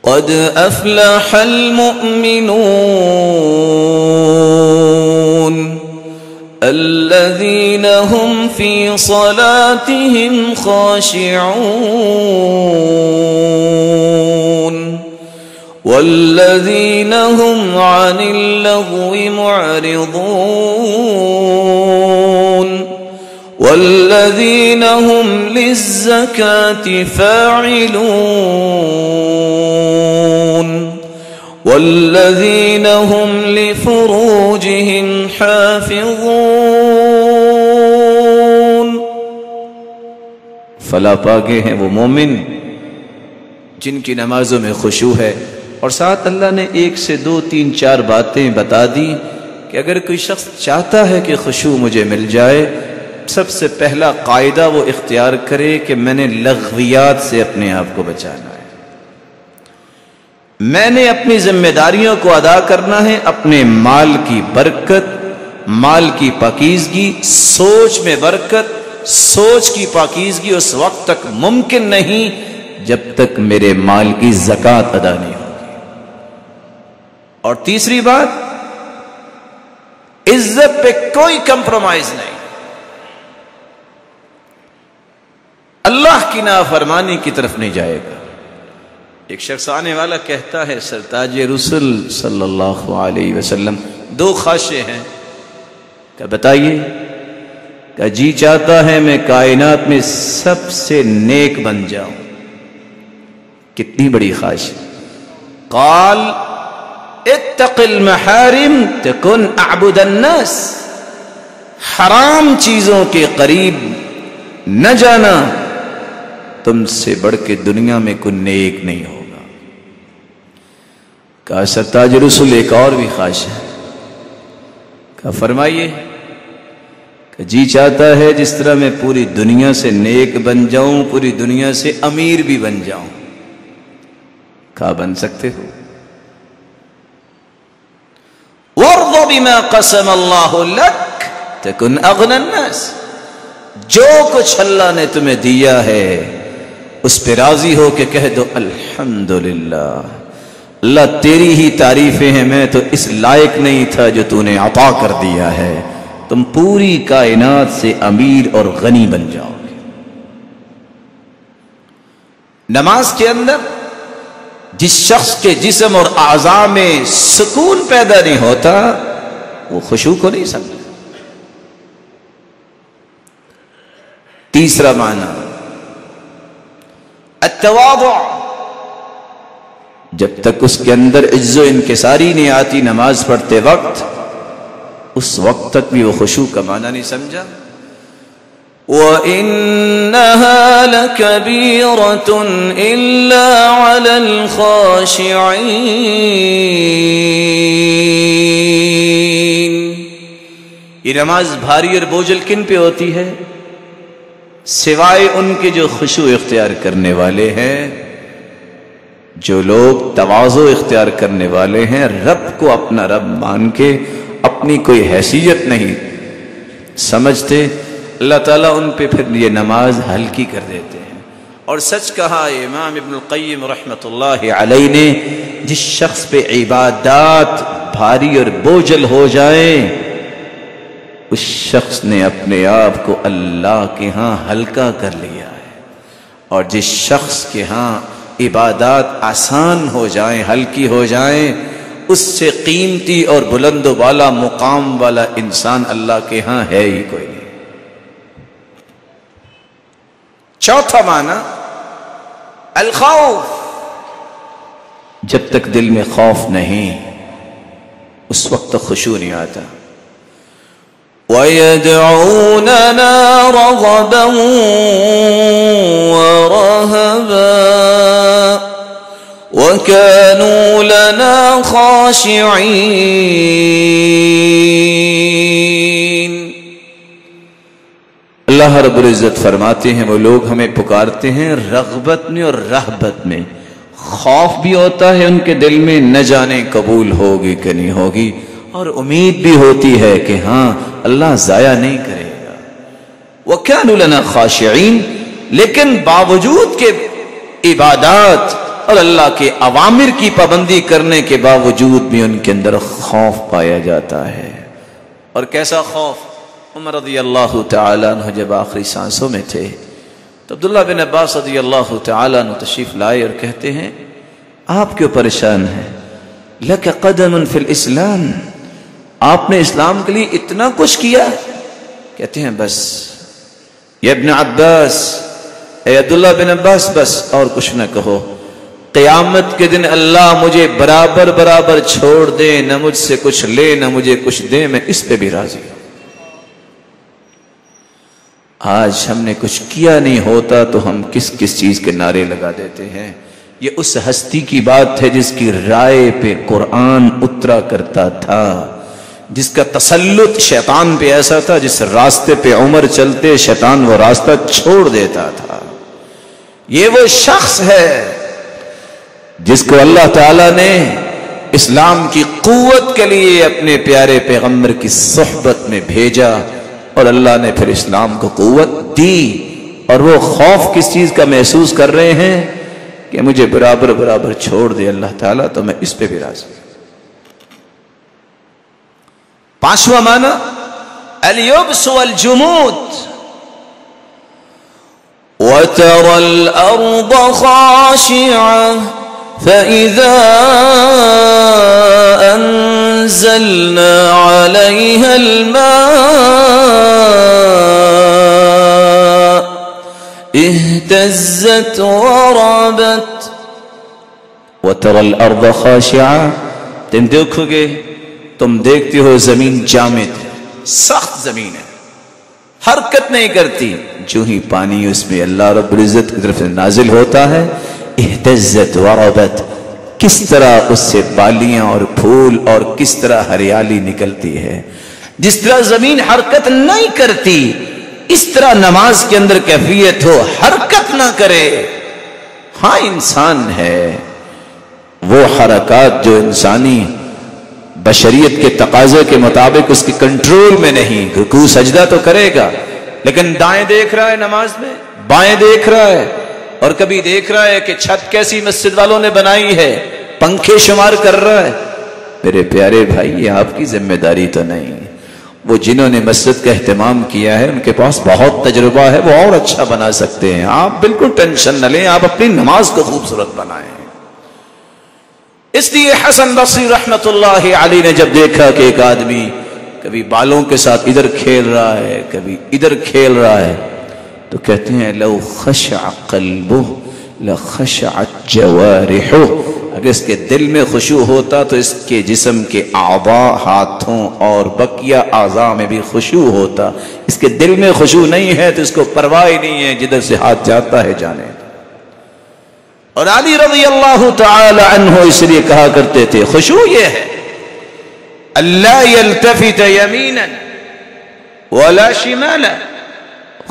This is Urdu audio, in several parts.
قد افلح المؤمنون الذين هم في صلاتهم خاشعون والذين هم عن اللغو معرضون والذين هم للزكاة فاعلون والذين هم لفروجهم حافظون. فلا پاکے ہیں وہ مومن جن کی نمازوں میں خشوع ہے. اور ساتھ اللہ نے 1 سے 2 3 4 باتیں بتا دی کہ اگر کوئی شخص چاہتا ہے کہ خشوع مجھے مل جائے، سب سے پہلا قاعدہ وہ اختیار کرے کہ میں نے لغویات سے اپنے آپ کو بچانا ہے، میں نے اپنی ذمہ داریوں کو ادا کرنا ہے. اپنے مال کی برکت، مال کی پاکیزگی، سوچ میں برکت، سوچ کی پاکیزگی اس وقت تک ممکن نہیں جب تک میرے مال کی زکوٰۃ ادا نہیں ہوگی. اور تیسری بات، عزت پہ کوئی کمپرومائز نہیں. اللہ کی نافرمانی کی طرف نہیں جائے گا. ایک شخص آنے والا کہتا ہے سرتاج رسول صلی اللہ علیہ وسلم 2 خواہشیں ہیں. کہ بتائیے؟ کہ جی چاہتا ہے میں کائنات میں سب سے نیک بن جاؤں. کتنی بڑی خواہش ہے. قال اتق المحارم تکن اعبد الناس. حرام چیزوں کے قریب نہ جانا، تم سے بڑھ کے دنیا میں کوئی نیک نہیں ہوگا. کہا سرتاج رسول ایک اور بھی خواہش ہے. کہا فرمائیے؟ کہ جی چاہتا ہے جس طرح میں پوری دنیا سے نیک بن جاؤں، پوری دنیا سے امیر بھی بن جاؤں. کہا بن سکتے ہو. وارض بما قسم اللہ لک تکن اغنى الناس. جو کچھ اللہ نے تمہیں دیا ہے اس پہ راضی ہو کے کہہ دو الحمدللہ، اللہ تیری ہی تعریفیں ہیں، میں تو اس لائق نہیں تھا جو تو نے عطا کر دیا ہے. تم پوری کائنات سے امیر اور غنی بن جاؤ گے. نماز کے اندر جس شخص کے جسم اور اعضاء میں سکون پیدا نہیں ہوتا وہ خشوع کو نہیں سمجھتا. تیسرا معنی التواضع. جب تک اس کے اندر عجز و انکساری نہیں آتی نماز پڑھتے وقت، اس وقت تک بھی وہ خشوع کا معنی نہیں سمجھا. وَإِنَّهَا لَكَبِيرَةٌ إِلَّا عَلَى الْخَاشِعِينَ. یہ نماز بھاری اور بوجھل کن پہ ہوتی ہے؟ سوائے ان کے جو خشوع اختیار کرنے والے ہیں، جو لوگ تواضع اختیار کرنے والے ہیں، رب کو اپنا رب مان کے اپنی کوئی حیثیت نہیں سمجھتے، اللہ تعالیٰ ان پہ پھر یہ نماز ہلکی کر دیتے ہیں. اور سچ کہا امام ابن القیم رحمۃ اللہ علیہ نے، جس شخص پہ عبادات بھاری اور بوجھل ہو جائیں اس شخص نے اپنے آپ کو اللہ کے ہاں ہلکا کر لیا ہے. اور جس شخص کے ہاں عبادات آسان ہو جائیں، ہلکی ہو جائیں، اس سے قیمتی اور بلند و بالا مقام والا انسان اللہ کے ہاں ہے ہی کوئی نہیں. چوتھا معنی الخوف. جب تک دل میں خوف نہیں اس وقت تک خشوع نہیں آتا. وَيَدْعُونَنَا رَغَبًا وَرَهَبًا وَكَانُوا لَنَا خَاشِعِينَ. اللہ رب العزت فرماتے ہیں وہ لوگ ہمیں پکارتے ہیں رغبت میں اور رہبت میں. خوف بھی ہوتا ہے ان کے دل میں، نہ جانے قبول ہوگی کہ نہیں ہوگی، اور امید بھی ہوتی ہے کہ ہاں اللہ ضائع نہیں کرے گا. وَكَانُوا لَنَا خَاشِعِينَ. لیکن باوجود کہ عبادات اور اللہ کے اوامر کی پابندی کرنے کے باوجود بھی ان کے اندر خوف پایا جاتا ہے. اور کیسا خوف؟ عمر رضی اللہ تعالیٰ عنہ جب آخری سانسوں میں تھے تو عبداللہ بن عباس رضی اللہ تعالیٰ عنہ تشریف لائے اور کہتے ہیں آپ کیوں پریشان ہیں؟ لک قدم فی الاسلام، آپ نے اسلام کے لیے اتنا کچھ کیا. کہتے ہیں بس یا ابن عباس، اے عبداللہ بن عباس، بس اور کچھ نہ کہو. قیامت کے دن اللہ مجھے برابر برابر چھوڑ دے، نہ مجھ سے کچھ لے نہ مجھے کچھ دے، میں اس پہ بھی راضی ہوں. آج ہم نے کچھ کیا نہیں ہوتا تو ہم کس کس چیز کے نعرے لگا دیتے ہیں. یہ اس ہستی کی بات ہے جس کی رائے پہ قرآن اترا کرتا تھا، جس کا تسلط شیطان پہ ایسا تھا جس راستے پہ عمر چلتے شیطان وہ راستہ چھوڑ دیتا تھا. یہ وہ شخص ہے جس کو اللہ تعالیٰ نے اسلام کی قوت کے لیے اپنے پیارے پیغمبر کی صحبت میں بھیجا، اور اللہ نے پھر اسلام کو قوت دی. اور وہ خوف کس چیز کا محسوس کر رہے ہیں کہ مجھے برابر برابر چھوڑ دے اللہ تعالیٰ تو میں اس پہ بھی راضی ہوں. پانچواں معنی الیبس والجمود. وَتَرَى الْأَرْضَ خَاشِعَةً فَإِذَا أَنزَلْنَا عَلَيْهَا الْمَاءَ اهْتَزَّتْ وَرَبَتْ. وَتَرَى الْأَرْضَ خَاشِعَةً، تم دیکھو گے، تم دیکھتے ہو زمین جامد ہے، سخت زمین ہے، حرکت نہیں کرتی. جو ہی پانی اس میں اللہ رب العزت کی طرف سے نازل ہوتا ہے، اہتزت وربت، کس طرح اس سے بالیاں اور پھول اور کس طرح ہریالی نکلتی ہے. جس طرح زمین حرکت نہیں کرتی، اس طرح نماز کے اندر کیفیت ہو، حرکت نہ کرے. ہاں انسان ہے، وہ حرکات جو انسانی بشریت کے تقاضے کے مطابق اس کی کنٹرول میں نہیں. رکوع سجدہ تو کرے گا لیکن دائیں دیکھ رہا ہے نماز میں، بائیں دیکھ رہا ہے، اور کبھی دیکھ رہا ہے کہ چھت کیسی مسجد والوں نے بنائی ہے، پنکھے شمار کر رہا ہے. میرے پیارے بھائی، یہ آپ کی ذمہ داری تو نہیں. وہ جنہوں نے مسجد کا اہتمام کیا ہے ان کے پاس بہت تجربہ ہے، وہ اور اچھا بنا سکتے ہیں. آپ بالکل ٹینشن نہ لیں، آپ اپنی نماز کو خوبصورت بنائیں. اس لیے حسن بصری رحمت اللہ علیہ نے جب دیکھا کہ ایک آدمی کبھی بالوں کے ساتھ ادھر کھیل رہا ہے کبھی ادھر کھیل رہا ہے تو کہتے ہیں لو خشع قلبہ لخشعت جوارحہ، اگر اس کے دل میں خشوع ہوتا تو اس کے جسم کے اعضاء، ہاتھوں اور بقیہ اعضاء میں بھی خشوع ہوتا. اس کے دل میں خشوع نہیں ہے تو اس کو پرواہ نہیں ہے، جدھر سے ہاتھ جاتا ہے جانے. اور علی رضی اللہ تعالی عنہ اس لیے کہا کرتے تھے خشوع یہ ہے اللہ یلتفت یمینا ولا شمالا.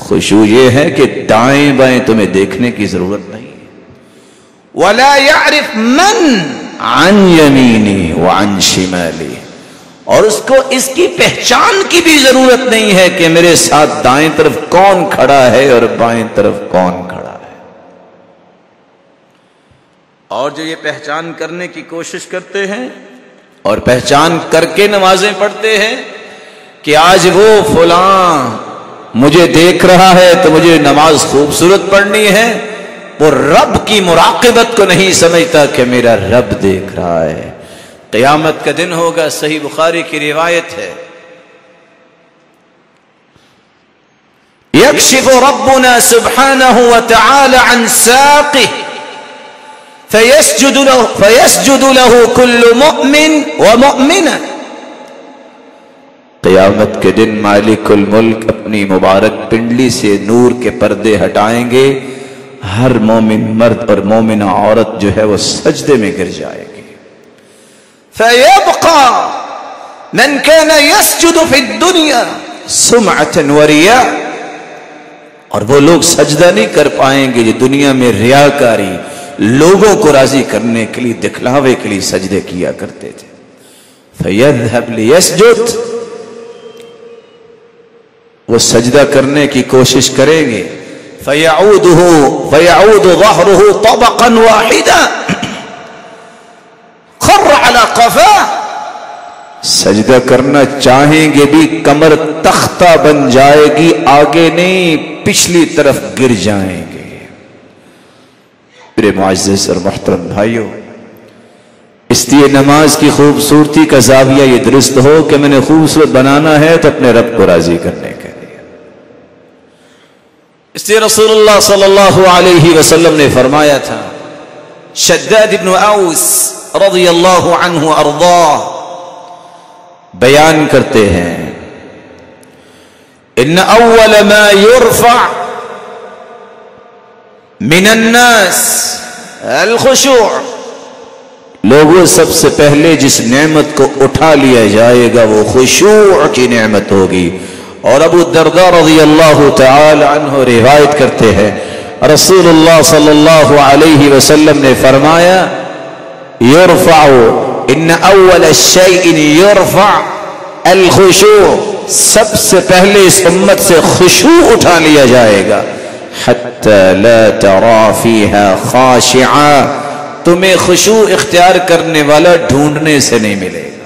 خشوع یہ ہے کہ دائیں بائیں تمہیں دیکھنے کی ضرورت نہیں. ولا يعرف من عن یمینی وعن شمالی، اور اس کو اس کی پہچان کی بھی ضرورت نہیں ہے کہ میرے ساتھ دائیں طرف کون کھڑا ہے اور بائیں طرف کون کھڑا ہے. اور جو یہ پہچان کرنے کی کوشش کرتے ہیں اور پہچان کر کے نمازیں پڑھتے ہیں کہ آج وہ فلاں مجھے دیکھ رہا ہے تو مجھے نماز خوبصورت پڑھنی ہے، وہ رب کی مراقبت کو نہیں سمجھتا کہ میرا رب دیکھ رہا ہے. قیامت کا دن ہوگا، صحیح بخاری کی روایت ہے، یکشف ربنا سبحانہ وتعالی عن ساقہ فَيَسْجُدُ لَهُ كُلُّ مُؤْمِنٍ وَمُؤْمِنَةٍ. قیامت کے دن مالک الملک اپنی مبارک پنڈلی سے نور کے پردے ہٹائیں گے، ہر مومن مرد اور مومنہ عورت جو ہے وہ سجدے میں گر جائے گی. فَيَبْقَى مَنْ كَانَ يَسْجُدُ فِي الدُّنْيَا سُمْعَةً وَرِيَاءً، اور وہ لوگ سجدہ نہیں کر پائیں گے جو دنیا میں ریاکاری، لوگوں کو راضی کرنے کے لیے، دکھلاوے کے لیے سجدے کیا کرتے تھے. فَيَذْهَبْ لِيَسْجُدْ، وہ سجدہ کرنے کی کوشش کریں گے، فيعود ظهره طبقا واحدا خر على قفاه. سجدہ کرنا چاہیں گے بھی کمر تختہ بن جائے گی، آگے نہیں پچھلی طرف گر جائیں گے. میرے معزز اور محترم بھائیوں، اس لیے نماز کی خوبصورتی کا زاویہ یہ درست ہو کہ میں نے خوبصورت بنانا ہے تو اپنے رب کو راضی کرنے کے لیے. اس لیے رسول اللہ صلی اللہ علیہ وسلم نے فرمایا تھا، شداد بن اوس رضی اللہ عنہ ارضاہ بیان کرتے ہیں، ان اول ما يرفع من الناس الخشوع. لوگوں سب سے پہلے جس نعمت کو اٹھا لیا جائے گا وہ خشوع کی نعمت ہوگی. اور ابو الدرداء رضی اللہ تعالی عنہ روایت کرتے ہیں، رسول اللہ صلی اللہ علیہ وسلم نے فرمایا، یرفع ان اول الشیء یرفع الخشوع. سب سے پہلے اس امت سے خشوع اٹھا لیا جائے گا. حتی لا ترى فیہا خاشعا. تمہیں خشوع اختیار کرنے والا ڈھونڈنے سے نہیں ملے گا.